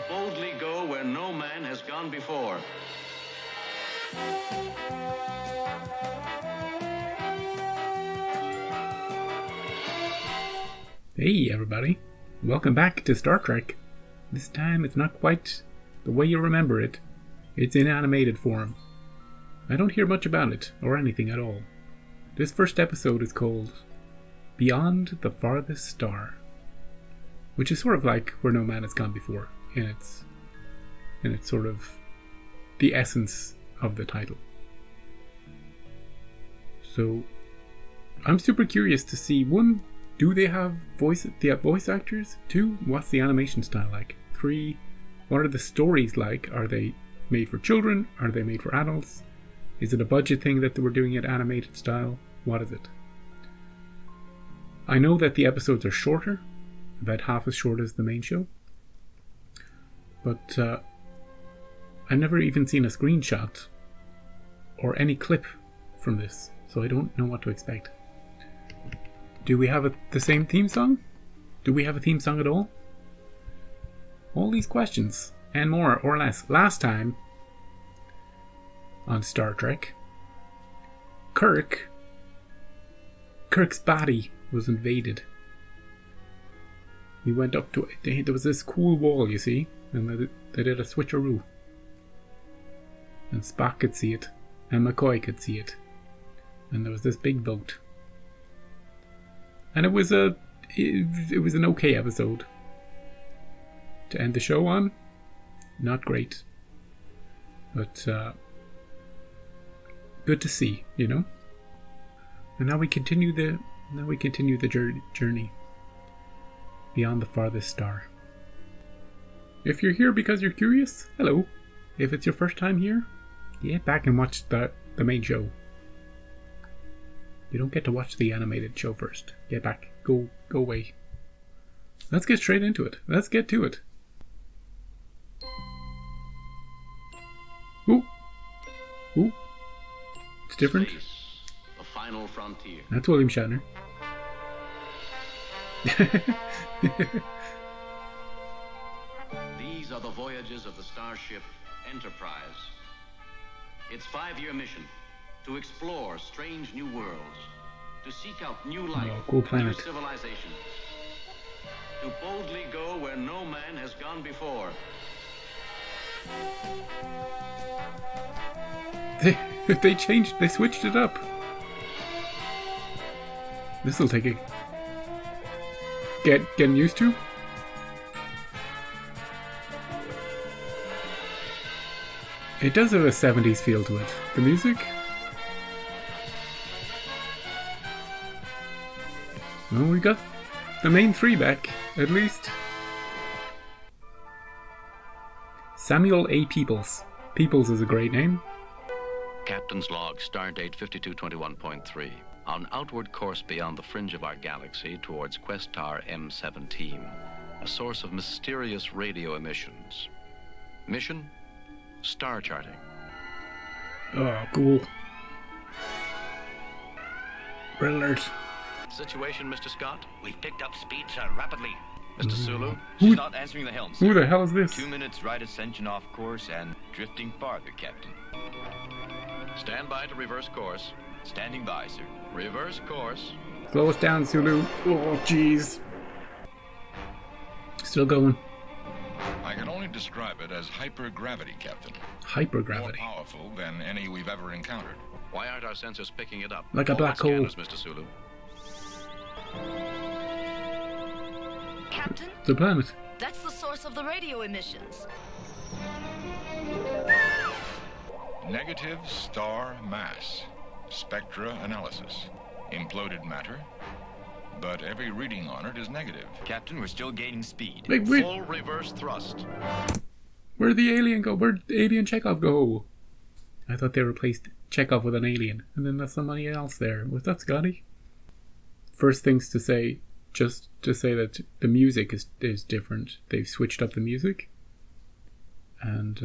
boldly go where no man has gone before. Hey everybody, welcome back to Star Trek. This time it's not quite the way you remember it. It's in animated form. I don't hear much about it, or anything at all. This first episode is called Beyond the Farthest Star, which is sort of like Where No Man Has Gone Before, in its sort of the essence of the title. So, I'm super curious to see, one, do they have voice actors? 2, what's the animation style like? 3, what are the stories like? Are they made for children? Are they made for adults? Is it a budget thing that they were doing it animated style? What is it? I know that the episodes are shorter, about half as short as the main show. But I've never even seen a screenshot or any clip from this, so I don't know what to expect. Do we have the same theme song? Do we have a theme song at all? All these questions, and more or less. Last time on Star Trek, Kirk's body was invaded. We went up to it. There was this cool wall, you see, and they did a switcheroo. And Spock could see it, and McCoy could see it. And there was this big vote. And it was an okay episode. To end the show on, not great. But good to see, you know? And now we continue the journey beyond the farthest star. If you're here because you're curious, hello. If it's your first time here, get back and watch the main show. You don't get to watch the animated show first. Get back. Go away. Let's get straight into it. Let's get to it. Ooh. It's different. Space, the final frontier. That's William Shatner. These are the voyages of the starship Enterprise. Its 5-year mission: to explore strange new worlds, to seek out new life, cool planet. new civilizations, to boldly go where no man has gone before. They switched it up. This'll take a getting used to. It does have a 70s feel to it. The music? Well, we got the main 3 back, at least. Samuel A. Peoples. Peoples is a great name. Captain's log, stardate 5221.3. On outward course beyond the fringe of our galaxy towards Questar M17, a source of mysterious radio emissions. Mission? Star charting. Oh, cool. Red alert. Situation, Mr. Scott? We've picked up speed, sir, rapidly. Mr. Sulu? She's not answering the helm, sir. Who the hell is this? 2 minutes right ascension off course and drifting farther, Captain. Stand by to reverse course. Standing by, sir. Reverse course. Slow us down, Sulu. Oh, jeez. Still going. I can only describe it as hypergravity, Captain. Hypergravity. More powerful than any we've ever encountered. Why aren't our sensors picking it up? Like a black hole. Scanners, Mr. Sulu. Captain, The planet. that's the source of the radio emissions. Negative star mass. Spectra analysis. Imploded matter. But every reading on it is negative. Captain, we're still gaining speed. Wait, Full reverse thrust. where'd the alien go? Where'd Alien Chekhov go? I thought they replaced Chekhov with an alien, and then there's somebody else there. Was that Scotty? First things to say, just to say that the music is different. They've switched up the music, and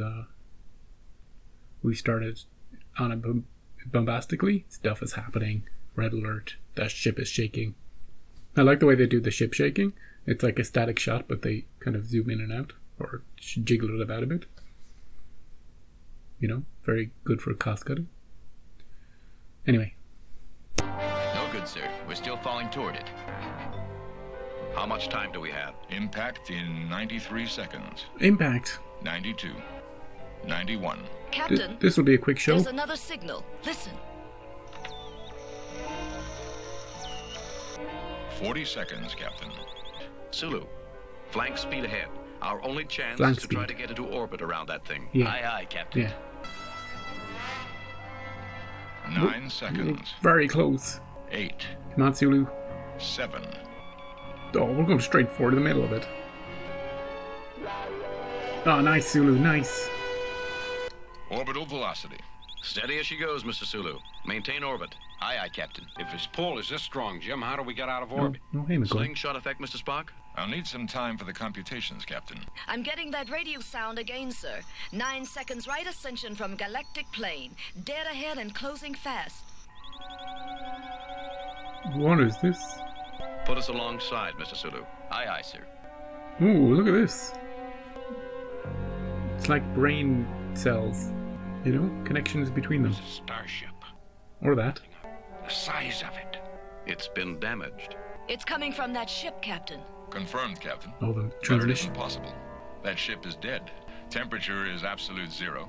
we started on it bombastically. Stuff is happening. Red alert. The ship is shaking. I like the way they do the ship shaking. It's like a static shot, but they kind of zoom in and out. Or jiggle it about a bit. You know, very good for cost cutting. Anyway. No good, sir. We're still falling toward it. How much time do we have? Impact in 93 seconds. Impact. 92. 91. Captain, This will be a quick show. there's another signal. Listen. 40 seconds, Captain. Sulu, flank speed ahead. Our only chance Flank is to try speed. to get into orbit around that thing. Yeah. Aye, aye, Captain. Yeah. 9 seconds. Very close. 8. Come on, Sulu. 7. Oh, we're going straight for the middle of it. Oh, nice, Sulu. Nice. Orbital velocity. Steady as she goes, Mr. Sulu. Maintain orbit. Aye, aye, Captain. If his pull is this strong, Jim, how do we get out of No, orbit? no, hey, McCoy. Slingshot effect, Mr. Spock? I'll need some time for the computations, Captain. I'm getting that radio sound again, sir. 9 seconds right ascension from galactic plane. Dead ahead and closing fast. What is this? Put us alongside, Mr. Sulu. Aye, aye, sir. Ooh, look at this. It's like brain cells. You know, connections between them. It's a starship. Or that. The size of it. It's been damaged. It's coming from that ship, Captain. Confirmed, Captain. Oh, the But it transmission. isn't possible. That ship is dead. Temperature is absolute zero.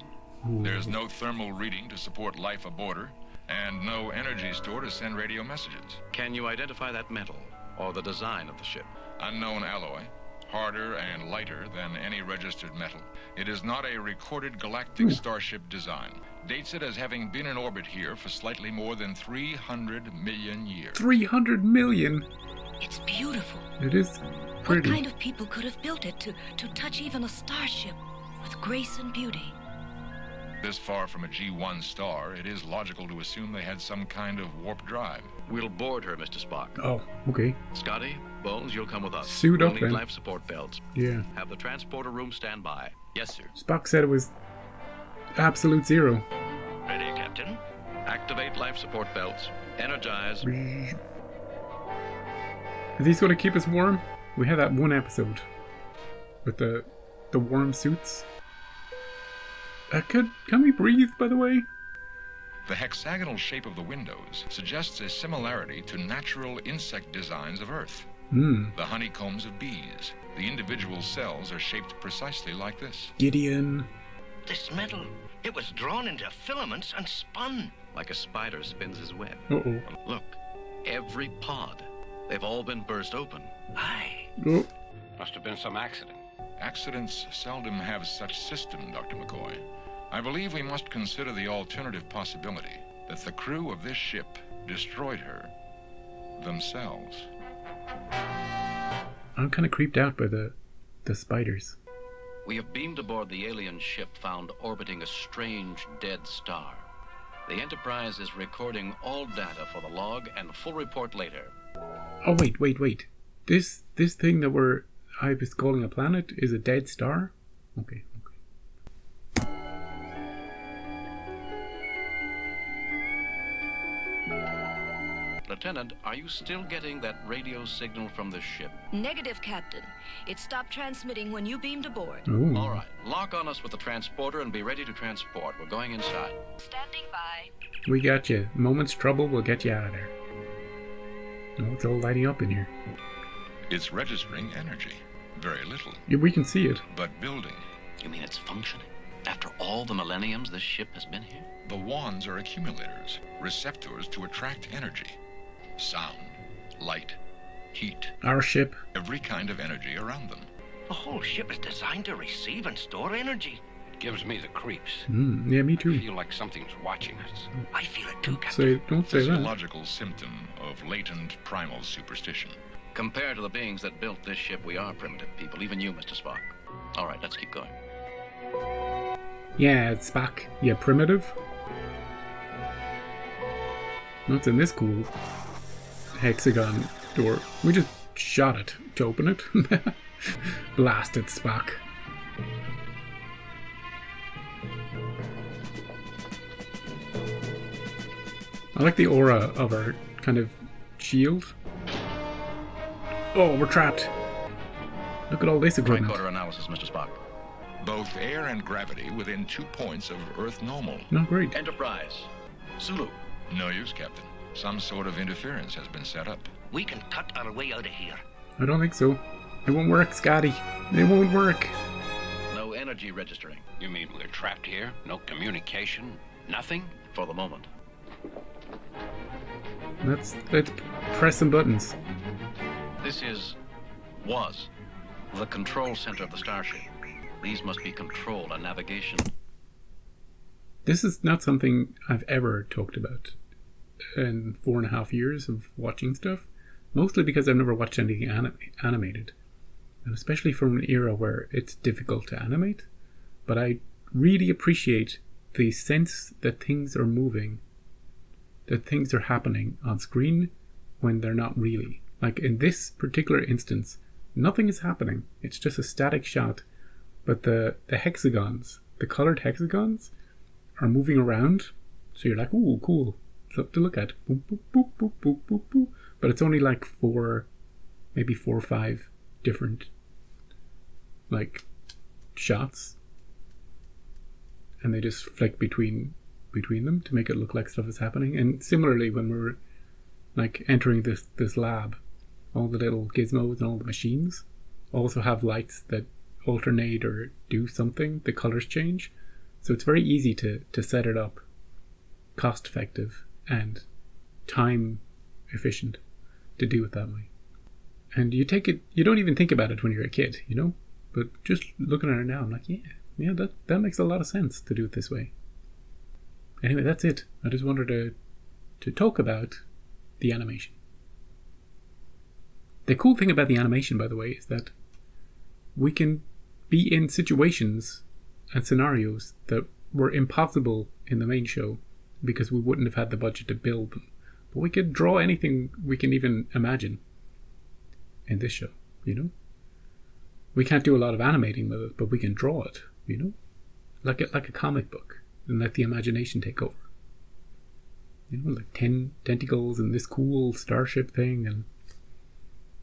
Ooh. There's no thermal reading to support life aboard her, and no energy store to send radio messages. Can you identify that metal or the design of the ship? Unknown alloy, harder and lighter than any registered metal. It is not a recorded galactic starship design. Dates it as having been in orbit here for slightly more than 300 million years. 300 million! It's beautiful. It is What pretty. kind of people could have built it to touch even a starship with grace and beauty? This far from a G1 star, it is logical to assume they had some kind of warp drive. We'll board her, Mr. Spock. Oh, okay. Scotty, Bones, you'll come with us. Suit we'll up, need then. life support belts. Yeah. Have the transporter room stand by. Yes, sir. Spock said it was absolute zero. Ready, Captain? Activate life support belts. Energize. Are these going to keep us warm? We had that one episode with the warm suits. Can we breathe, by the way? The hexagonal shape of the windows suggests a similarity to natural insect designs of Earth. The honeycombs of bees. The individual cells are shaped precisely like this. Gideon. This metal, it was drawn into filaments and spun. Like a spider spins his web. Uh-oh. Look, every pod. They've all been burst open. Aye. Oh. Must have been some accident. Accidents seldom have such system, Dr. McCoy. I believe we must consider the alternative possibility that the crew of this ship destroyed her themselves. I'm kind of creeped out by the spiders. We have beamed aboard the alien ship found orbiting a strange dead star. The Enterprise is recording all data for the log and full report later. Oh, wait. This thing that I was calling a planet is a dead star? Okay. Lieutenant, are you still getting that radio signal from the ship? Negative, Captain. It stopped transmitting when you beamed aboard. Ooh. All right, lock on us with the transporter and be ready to transport. We're going inside. Standing by. We got you. Moment's trouble, we'll get you out of there. Oh, it's all lighting up in here. It's registering energy. Very little, Yeah, we can see it. but building. You mean it's functioning? After all the millenniums this ship has been here? The wands are accumulators, receptors to attract energy. Sound, light, heat, Our ship. every kind of energy around them. The whole ship is designed to receive and store energy. It gives me the creeps. Yeah, me I too. feel like something's watching us. I feel it too, Captain. Don't say that. Physiological symptom of latent primal superstition. Compared to the beings that built this ship, we are primitive people, even you, Mr. Spock. All right, let's keep going. Yeah, it's back. Yeah, primitive. What's in this cool hexagon door? We just shot it to open it. Blasted Spock. I like the aura of our kind of shield. Oh, we're trapped. Look at all this equipment. Tricorder analysis, Mr. Spock. Both air and gravity within 2 points of Earth normal. Not great. Enterprise. Sulu. No use, Captain. Some sort of interference has been set up. We can cut our way out of here. I don't think so. It won't work, Scotty. It won't work. No energy registering. You mean we're trapped here? No communication? Nothing? For the moment. Let's press some buttons. This was the control center of the starship. These must be control and navigation. This is not something I've ever talked about in 4.5 years of watching stuff. Mostly because I've never watched anything animated. And especially from an era where it's difficult to animate. But I really appreciate the sense that things are moving. That things are happening on screen when they're not really. Like in this particular instance, nothing is happening. It's just a static shot. But the hexagons, the colored hexagons, are moving around. So you're like, ooh, cool. Something to look at. Boop, boop, boop, boop, boop, boop, boop. But it's only like maybe 4 or 5 different like shots. And they just flick between them to make it look like stuff is happening. And similarly, when we're like entering this lab, all the little gizmos and all the machines also have lights that alternate or do something. The colors change. So it's very easy to set it up, cost effective and time efficient to do it that way. And you don't even think about it when you're a kid, you know? But just looking at it now, I'm like, yeah, that makes a lot of sense to do it this way. Anyway, that's it. I just wanted to talk about the animation. The cool thing about the animation, by the way, is that we can be in situations and scenarios that were impossible in the main show because we wouldn't have had the budget to build them. But we could draw anything we can even imagine in this show, you know? We can't do a lot of animating with it, but we can draw it, you know? Like a comic book, and let the imagination take over. You know, like 10 tentacles and this cool starship thing, and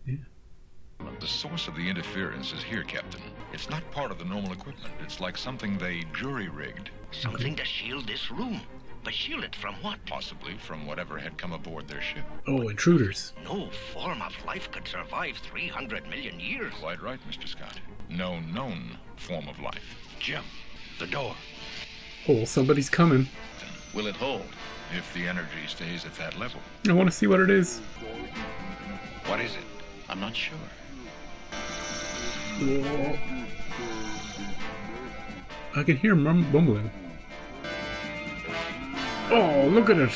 yeah. The source of the interference is here, Captain. It's not part of the normal equipment. It's like something they jury-rigged. Something to shield this room. But shield it from what? Possibly from whatever had come aboard their ship. Oh, intruders. No form of life could survive 300 million years. Quite right, Mr. Scott. No known form of life. Jim, the door. Oh, somebody's coming. Will it hold? If the energy stays at that level. I want to see what it is. What is it? I'm not sure. Oh. I can hear mumbling. Oh, look at it.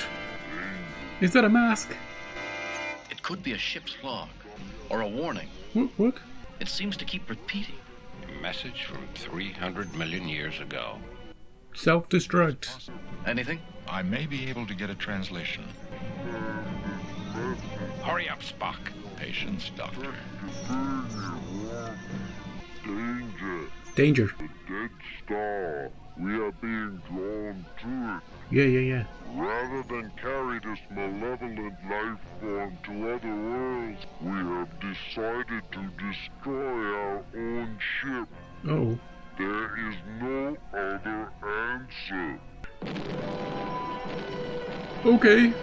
Is that a mask? It could be a ship's log or a warning. What? It seems to keep repeating. A message from 300 million years ago. Self-destruct. Anything? I may be able to get a translation. Hurry up, Spock. Patience, Doctor. Danger. Dead star. We are being drawn to it. Yeah. Rather than carry this malevolent life form to other worlds, we have decided to destroy our own ship. Oh. There is no other answer. Okay.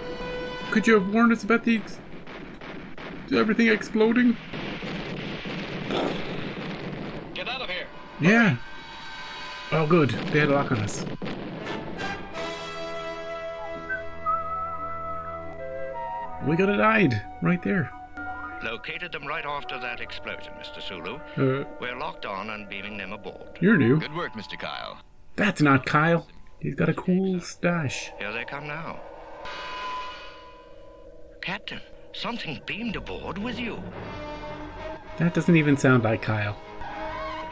Could you have warned us about everything exploding? Get out of here! Yeah. Oh, good. They had a lock on us. We could have died right there. Located them right after that explosion, Mr. Sulu. We're locked on and beaming them aboard. You're new. Good work, Mr. Kyle. That's not Kyle. He's got a cool stash. Here they come now. Captain, something beamed aboard with you. That doesn't even sound like Kyle.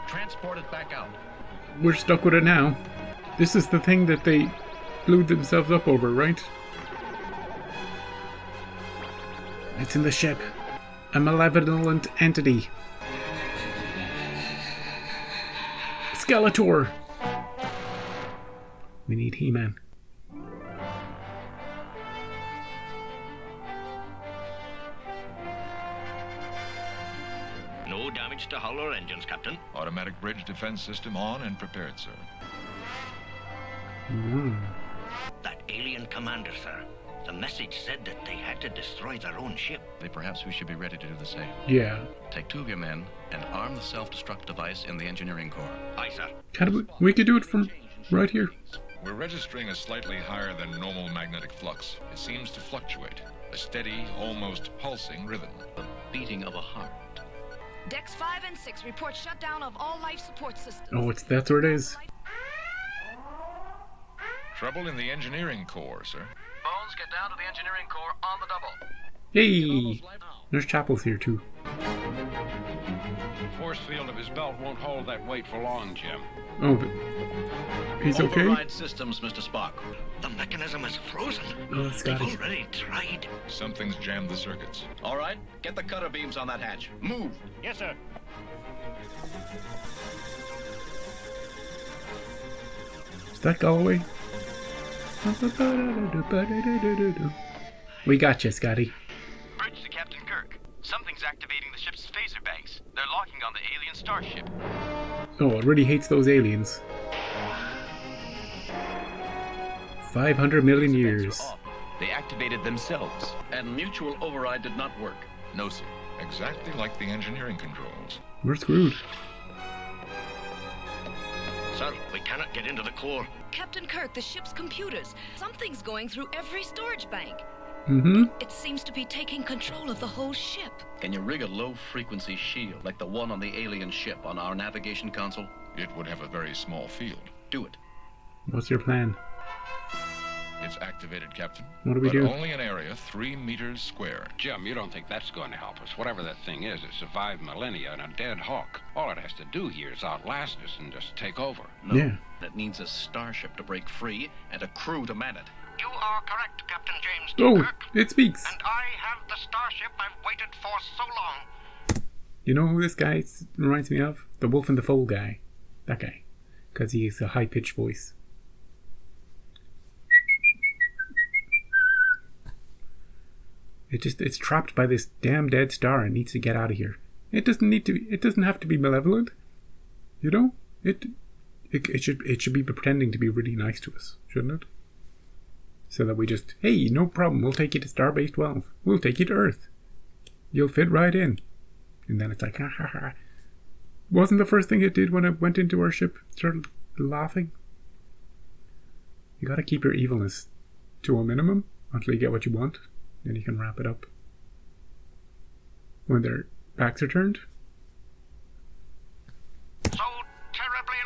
Transport it back out. We're stuck with it now. This is the thing that they blew themselves up over, right? It's in the ship. A malevolent entity. Skeletor! We need He-Man. No damage to hull or engines, Captain. Automatic bridge defense system on and prepared, sir. That alien commander, sir. The message said that they had to destroy their own ship. Perhaps we should be ready to do the same. Yeah. Take 2 of your men and arm the self-destruct device in the engineering core. Aye, sir. We could do it from right here. We're registering a slightly higher than normal magnetic flux. It seems to fluctuate. A steady, almost pulsing rhythm. The beating of a heart. Decks 5 and 6 report shutdown of all life support systems. Oh, that's where it is. Trouble in the engineering core, sir. Bones, get down to the engineering core on the double. Hey! There's Chapel's here too. Force field of his belt won't hold that weight for long, Jim. Oh, but he's okay? Override systems, Mr. Spock. The mechanism is frozen. Oh, They've Scotty. already tried. Something's jammed the circuits. All right, get the cutter beams on that hatch. Move. Yes, sir. Is that Galloway? We got you, Scotty. Bridge to Captain Kirk. Something's activating the ship's phaser banks. They're locking on the alien starship. Oh, it really hates those aliens. 500 million years. They activated themselves. And mutual override did not work. No, sir. Exactly like the engineering controls. We're screwed. Sir, we cannot get into the core. Captain Kirk, the ship's computers. Something's going through every storage bank. Mm-hmm. It seems to be taking control of the whole ship. Can you rig a low-frequency shield like the one on the alien ship on our navigation console? It would have a very small field. Do it. What's your plan? It's activated, Captain. What do we but do? Only an area 3 meters square. Jim, you don't think that's going to help us. Whatever that thing is, it survived millennia in a dead hawk. All it has to do here is outlast us and just take over. No. Yeah. That needs a starship to break free and a crew to man it. You are correct, Captain James T. Oh, Kirk. it speaks. And I have the starship I've waited for so long. You know who this guy reminds me of? The Wolf and the Foal guy. That guy. Because he has a high-pitched voice. It's trapped by this damn dead star and needs to get out of here. It doesn't have to be malevolent. You know? It should be pretending to be really nice to us, shouldn't it? So that we just, hey, no problem, we'll take you to Starbase 12. We'll take you to Earth. You'll fit right in. And then it's like, ha ha ha. Wasn't the first thing it did when it went into our ship? It started laughing. You gotta keep your evilness to a minimum until you get what you want. Then you can wrap it up. When their backs are turned. So terribly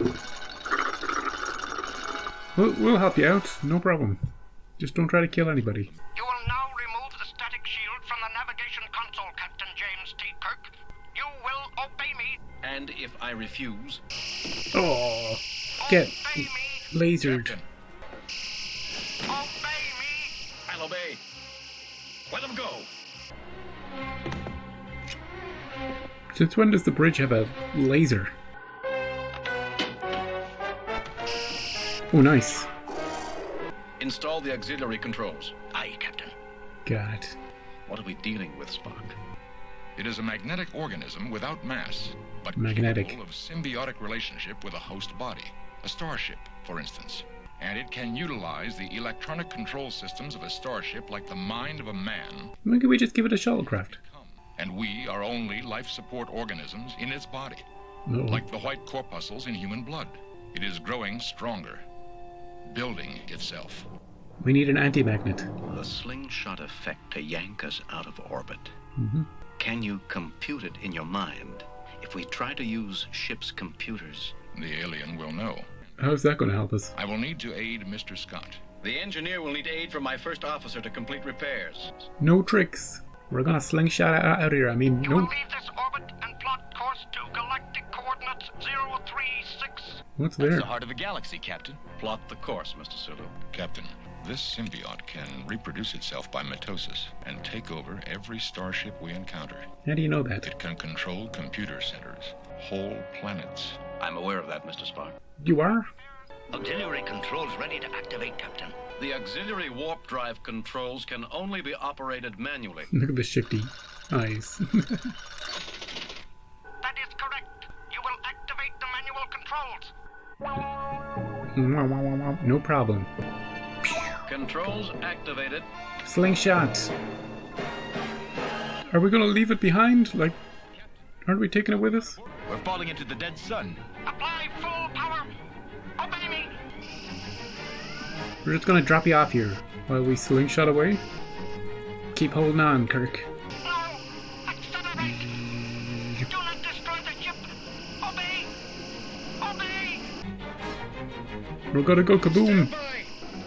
long. We'll help you out, no problem. Just don't try to kill anybody. You will now remove the static shield from the navigation console, Captain James T. Kirk. You will obey me. And if I refuse... Oh, get Obey me. lasered. Obey me. I'll obey. Let them go. Since when does the bridge have a laser? Oh, nice. Install the auxiliary controls. Aye, Captain. Got it. What are we dealing with, Spock? It is a magnetic organism without mass, but Magnetic. capable of symbiotic relationship with a host body, a starship, for instance. And it can utilize the electronic control systems of a starship like the mind of a man. Why can't we just give it a shuttlecraft? And we are only life support organisms in its body, No. like the white corpuscles in human blood. It is growing stronger, building itself. We need an anti-magnet. The slingshot effect to yank us out of orbit. Mm-hmm. Can you compute it in your mind? If we try to use ship's computers... The alien will know. How's that going to help us? I will need to aid Mr. Scott. The engineer will need aid from my first officer to complete repairs. No tricks. We're gonna slingshot out of here. I mean, You will no. leave this orbit and plot course to galactic coordinates 036. What's That's there? the heart of the galaxy, Captain. Plot the course, Mr. Sulu. Captain, this symbiote can reproduce itself by mitosis and take over every starship we encounter. How do you know that? It can control computer centers, whole planets. I'm aware of that, Mr. Spock. You are? Auxiliary controls ready to activate, Captain. The auxiliary warp drive controls can only be operated manually. Look at the shifty eyes. No problem. Controls activated. Slingshot. Are we gonna leave it behind? Like, aren't we taking it with us? We're falling into the dead sun. Apply full power. Obey me. We're just gonna drop you off here while we slingshot away. Keep holding on, Kirk. No. Accelerate. Do not destroy the ship. Obey. Obey. We're gonna go kaboom.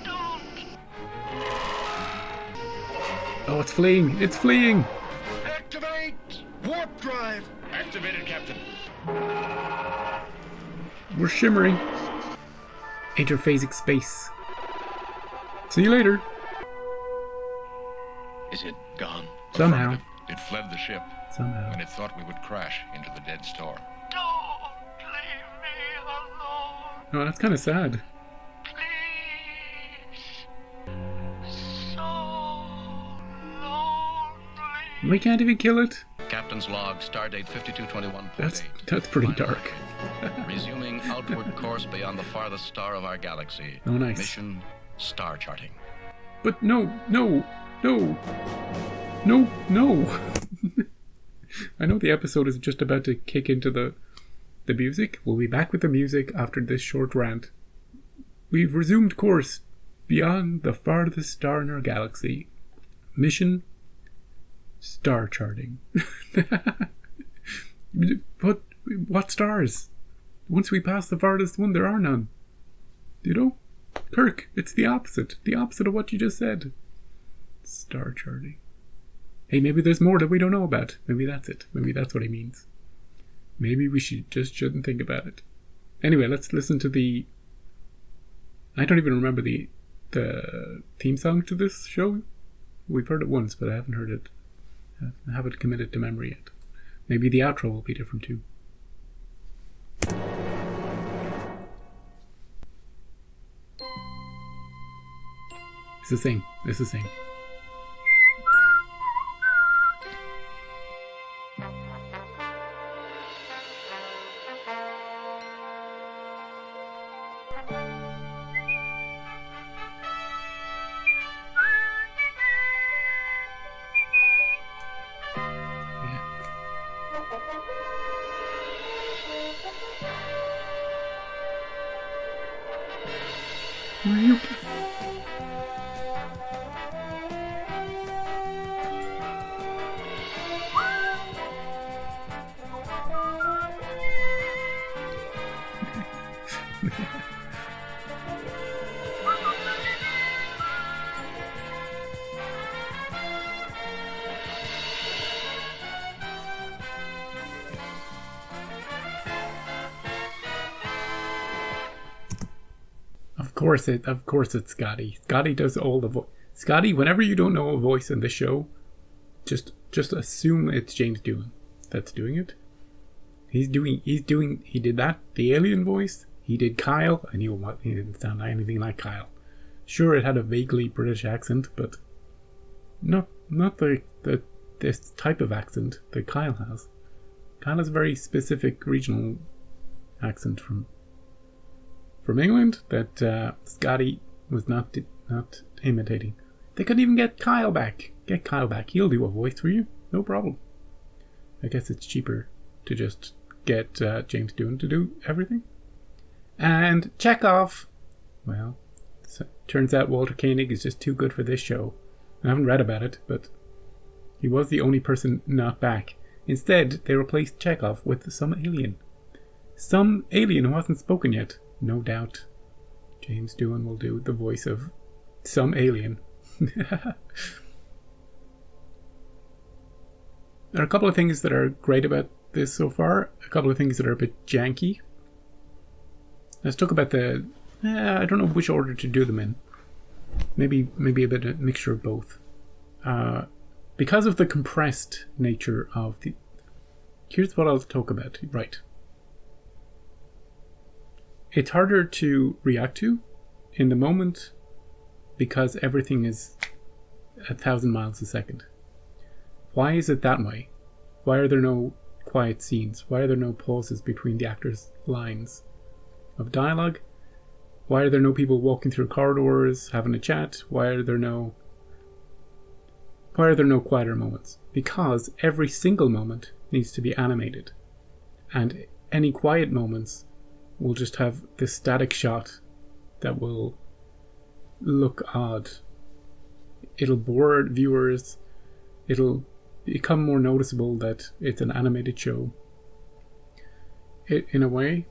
Don't. Oh, it's fleeing. It's fleeing. Activate! Warp drive! Activated, Captain. We're shimmering. Interphasic space. See you later. Is it gone? Somehow. It fled the ship, Somehow. and it thought we would crash into the dead star. Don't leave me alone. Oh, that's kind of sad. Please. So lonely. We can't even kill it. Captain's log, stardate 5221.8. That's pretty dark. Resuming outward course beyond the farthest star of our galaxy. Oh, nice. Mission star charting. But no. I know the episode is just about to kick into the music. We'll be back with the music after this short rant. We've resumed course beyond the farthest star in our galaxy. Mission star charting. But what stars? Once we pass the farthest one, there are none. You know? Kirk, it's the opposite. The opposite of what you just said. Star charting. Hey, maybe there's more that we don't know about. Maybe that's it. Maybe that's what he means. Maybe we shouldn't think about it. Anyway, let's listen to the... I don't even remember the theme song to this show. We've heard it once, but I haven't heard it. I haven't committed to memory yet. Maybe the outro will be different too. It's the same. It's the same. Of course it's Scotty. Scotty does all the voice. Scotty, whenever you don't know a voice in the show, just assume it's James Doohan that's doing it. He did that, the alien voice. He did Kyle. I knew he didn't sound like anything like Kyle. Sure, it had a vaguely British accent, but not this type of accent that Kyle has. Kyle has a very specific regional accent from England that Scotty was not imitating. They couldn't even get Kyle back. Get Kyle back. He'll do a voice for you. No problem. I guess it's cheaper to just get James Doohan to do everything. And Chekhov. Well, turns out Walter Koenig is just too good for this show. I haven't read about it, but he was the only person not back. Instead, they replaced Chekhov with some alien. Some alien who hasn't spoken yet. No doubt James Doohan will do the voice of some alien. There are a couple of things that are great about this so far. A couple of things that are a bit janky. Let's talk about the... I don't know which order to do them in. Maybe a bit of a mixture of both. Because of the compressed nature of the... Here's what I'll talk about. Right. It's harder to react to in the moment because everything is 1,000 miles a second. Why is it that way? Why are there no quiet scenes? Why are there no pauses between the actors' lines? of dialogue? Why are there no people walking through corridors having a chat? Why are there no quieter moments? Because every single moment needs to be animated. And any quiet moments will just have this static shot that will look odd. It'll bore viewers. It'll become more noticeable that it's an animated show. In a way.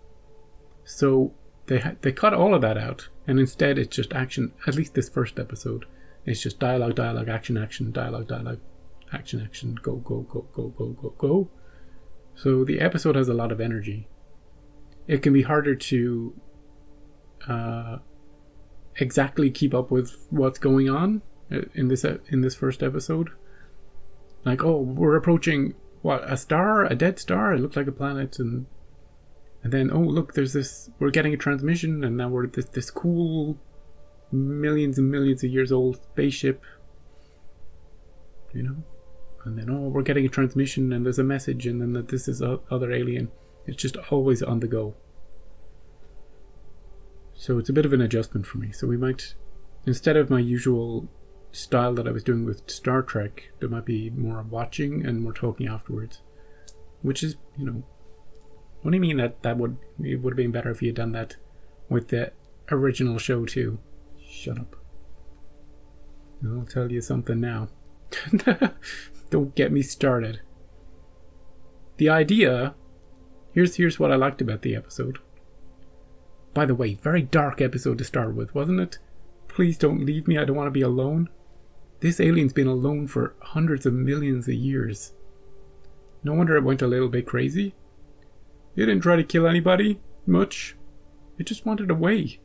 So they cut all of that out, and instead it's just action. At least this first episode, it's just dialogue, action, dialogue, action, go, go. So the episode has a lot of energy. It can be harder to exactly keep up with what's going on in this first episode. Like, oh, we're approaching a star, a dead star. It looked like a planet, and then, oh, look, there's this. We're getting a transmission, and now we're this cool, millions and millions of years old spaceship. You know, and then, oh, we're getting a transmission, and there's a message, and then that this is other alien. It's just always on the go. So it's a bit of an adjustment for me. So we might, instead of my usual style that I was doing with Star Trek, there might be more watching and more talking afterwards, which is, you know, what do you mean it would have been better if you had done that with the original show too? Shut up. I'll tell you something now. Don't get me started. The idea, here's what I liked about the episode. By the way, very dark episode to start with, wasn't it? Please don't leave me, I don't want to be alone. This alien's been alone for hundreds of millions of years. No wonder it went a little bit crazy. It didn't try to kill anybody, much. It just wanted away.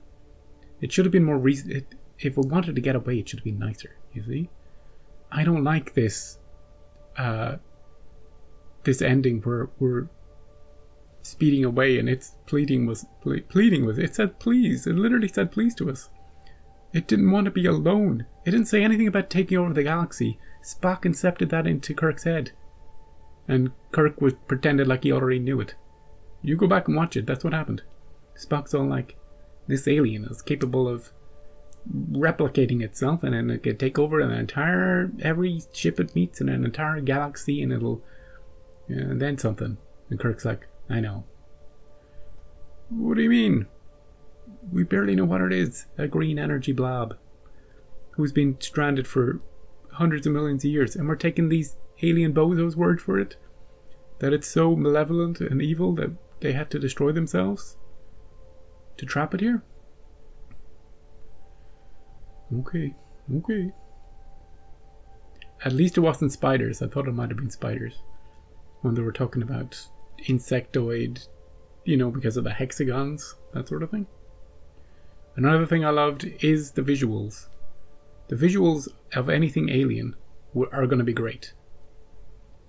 It should have been more reason. If it wanted to get away, it should have been nicer, you see? I don't like this this ending where we're speeding away and its pleading was it said please. It literally said please to us. It didn't want to be alone. It didn't say anything about taking over the galaxy. Spock incepted that into Kirk's head. And Kirk was pretended like he already knew it. You go back and watch it, that's what happened. Spock's all like, this alien is capable of replicating itself, and then it can take over every ship it meets in an entire galaxy, and it'll, and then something. And Kirk's like, I know. What do you mean? We barely know what it is. A green energy blob who's been stranded for hundreds of millions of years, and we're taking these alien bozos' word for it, that it's so malevolent and evil that they had to destroy themselves to trap it here? Okay. At least it wasn't spiders. I thought it might have been spiders when they were talking about insectoid, because of the hexagons, that sort of thing. Another thing I loved is the visuals. The visuals of anything alien are going to be great.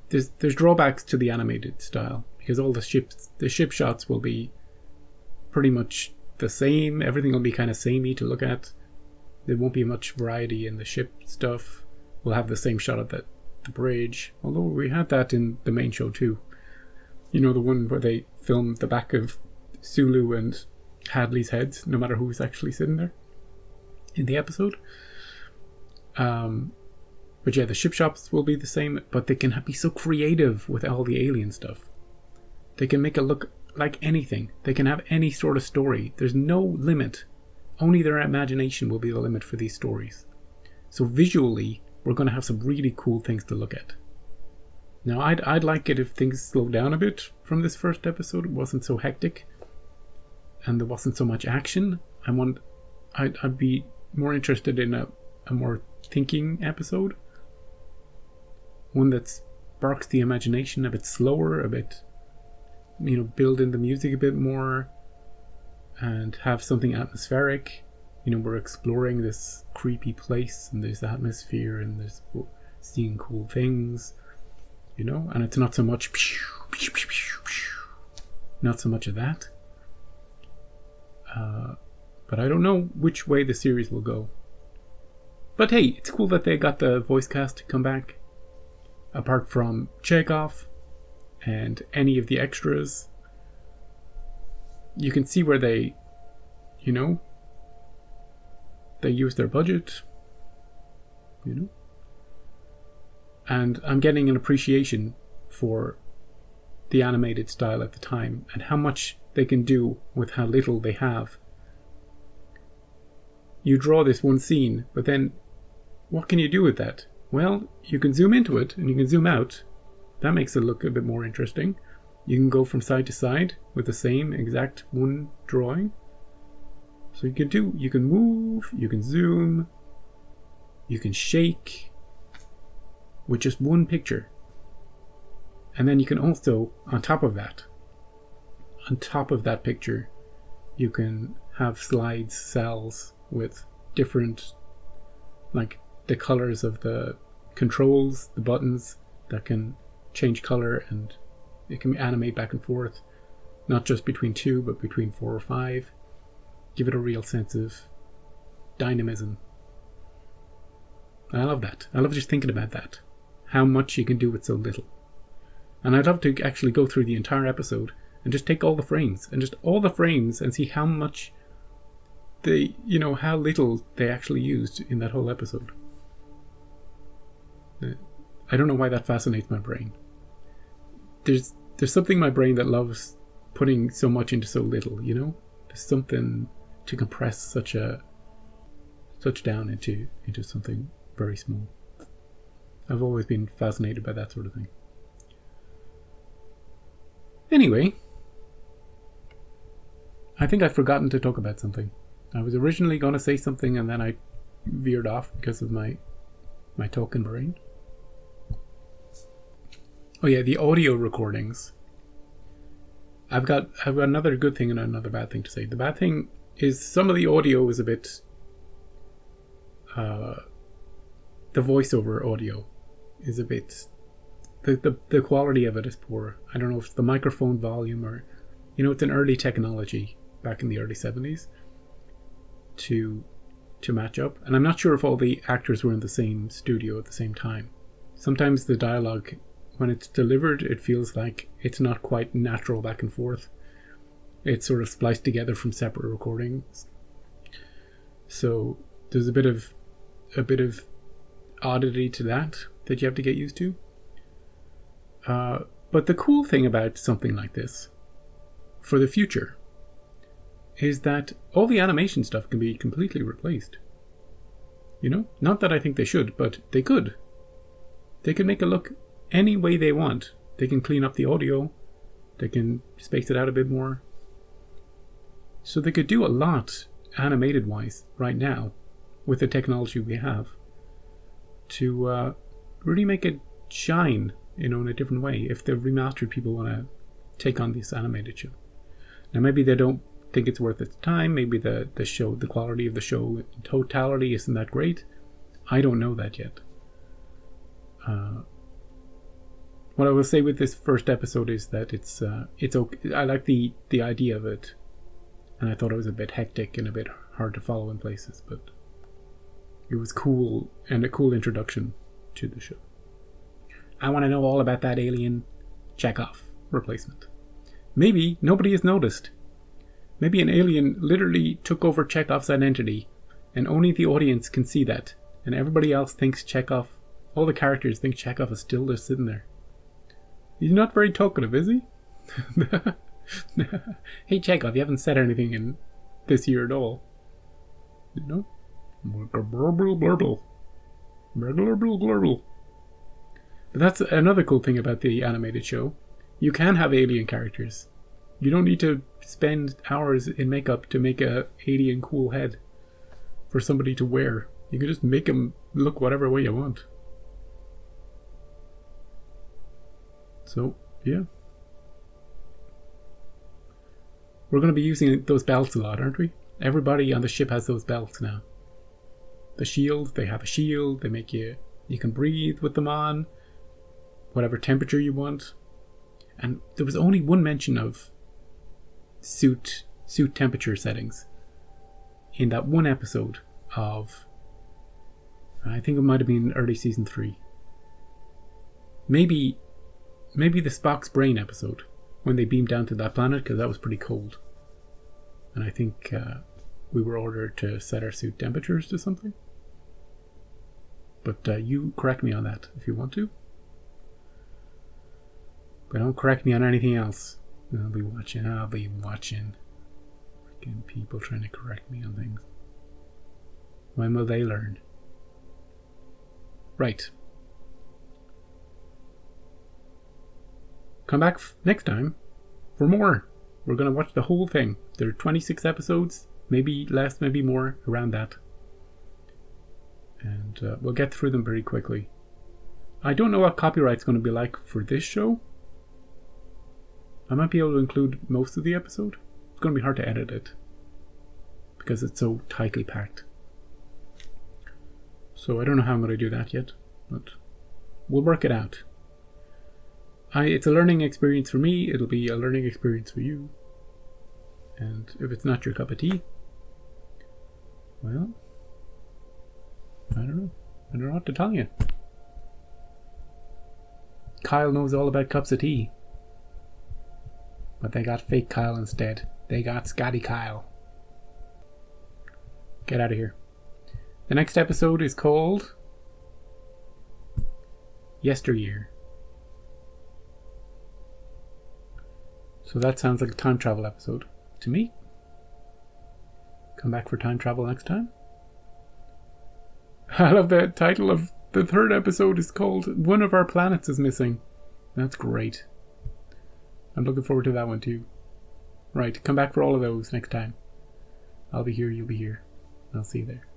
There's drawbacks to the animated style, because all the ship shots will be pretty much the same. Everything will be kind of samey to look at. There won't be much variety in the ship stuff. We'll have the same shot at the bridge, although we had that in the main show too. The one where they filmed the back of Sulu and Hadley's heads, no matter who was actually sitting there in the episode. But yeah, the ship shots will be the same, but they can be so creative with all the alien stuff. They can make it look like anything. They can have any sort of story. There's no limit. Only their imagination will be the limit for these stories. So visually, we're going to have some really cool things to look at. Now, I'd like it if things slowed down a bit from this first episode. It wasn't so hectic, and there wasn't so much action. I'd be more interested in a more thinking episode. One that sparks the imagination, a bit slower, a bit, build in the music a bit more, and have something atmospheric. We're exploring this creepy place, and there's atmosphere, and there's seeing cool things, and it's not so much not so much of that. But I don't know which way the series will go. But hey, it's cool that they got the voice cast to come back. Apart from Chekhov and any of the extras. you can see where they, you know, they use their budget, you know. And I'm getting an appreciation for the animated style at the time and how much they can do with how little they have. You draw this one scene, but then what can you do with that? Well, you can zoom into it and you can zoom out. That makes it look a bit more interesting. You can go from side to side with the same exact one drawing. So you can move, you can zoom, you can shake with just one picture. And then you can also, on top of that picture, you can have slides, cells with different, like the colors of the controls, the buttons that can change color, and it can animate back and forth, not just between 2, but between 4 or 5. Give it a real sense of dynamism. I love that. I love just thinking about that. How much you can do with so little. And I'd love to actually go through the entire episode and just take all the frames and see how much they, you know, how little they actually used in that whole episode. I don't know why that fascinates my brain. There's something in my brain that loves putting so much into so little, you know? There's something to compress such down into something very small. I've always been fascinated by that sort of thing. Anyway, I think I've forgotten to talk about something. I was originally going to say something and then I veered off because of my talking brain. Oh yeah, the audio recordings. I've got another good thing and another bad thing to say. The bad thing is some of the audio is a bit the voiceover audio is a bit the quality of it is poor. I don't know if it's the microphone volume or, you know, it's an early technology back in the early 70s to match up. And I'm not sure if all the actors were in the same studio at the same time. Sometimes the dialogue, when it's delivered, it feels like it's not quite natural back and forth. It's sort of spliced together from separate recordings. So there's a bit of oddity to that you have to get used to. But the cool thing about something like this for the future is that all the animation stuff can be completely replaced. You know, not that I think they should, but they could. They can make it look any way they want. They can clean up the audio. They can space it out a bit more. So they could do a lot animated wise right now with the technology we have to really make it shine, you know, in a different way if the remastered people want to take on this animated show. Now maybe they don't think it's worth its time. Maybe the quality of the show in totality isn't that great. I don't know that yet. What I will say with this first episode is that it's okay. I like the idea of it, and I thought it was a bit hectic and a bit hard to follow in places, but it was cool and a cool introduction to the show. I want to know all about that alien Chekhov replacement. Maybe nobody has noticed. Maybe an alien literally took over Chekhov's identity, and only the audience can see that, and everybody else thinks Chekhov, all the characters think Chekhov is still just sitting there. He's not very talkative, is he? Hey Chekhov, you haven't said anything in this year at all. You know? But that's another cool thing about the animated show. You can have alien characters. You don't need to spend hours in makeup to make a alien cool head for somebody to wear. You can just make them look whatever way you want. So, yeah. We're going to be using those belts a lot, aren't we? Everybody on the ship has those belts now. The shield, they have a shield. They make you can breathe with them on. Whatever temperature you want. And there was only one mention of suit temperature settings in that one episode of, I think it might have been early season 3. Maybe the Spock's brain episode when they beamed down to that planet, because that was pretty cold. And I think we were ordered to set our suit temperatures to something. But you correct me on that if you want to. But don't correct me on anything else. I'll be watching. Freaking people trying to correct me on things. When will they learn? Right. Come back next time for more. We're going to watch the whole thing. There are 26 episodes, maybe less, maybe more, around that. And we'll get through them very quickly. I don't know what copyright's going to be like for this show. I might be able to include most of the episode. It's going to be hard to edit it because it's so tightly packed. So I don't know how I'm going to do that yet, but we'll work it out. It's a learning experience for me. It'll be a learning experience for you. And if it's not your cup of tea, well, I don't know. I don't know what to tell you. Kyle knows all about cups of tea. But they got fake Kyle instead. They got Scotty Kyle. Get out of here. The next episode is called Yesteryear. So that sounds like a time travel episode to me. Come back for time travel next time. I love the title of the third episode is called One of Our Planets is Missing. That's great. I'm looking forward to that one too. Right, come back for all of those next time. I'll be here, you'll be here. I'll see you there.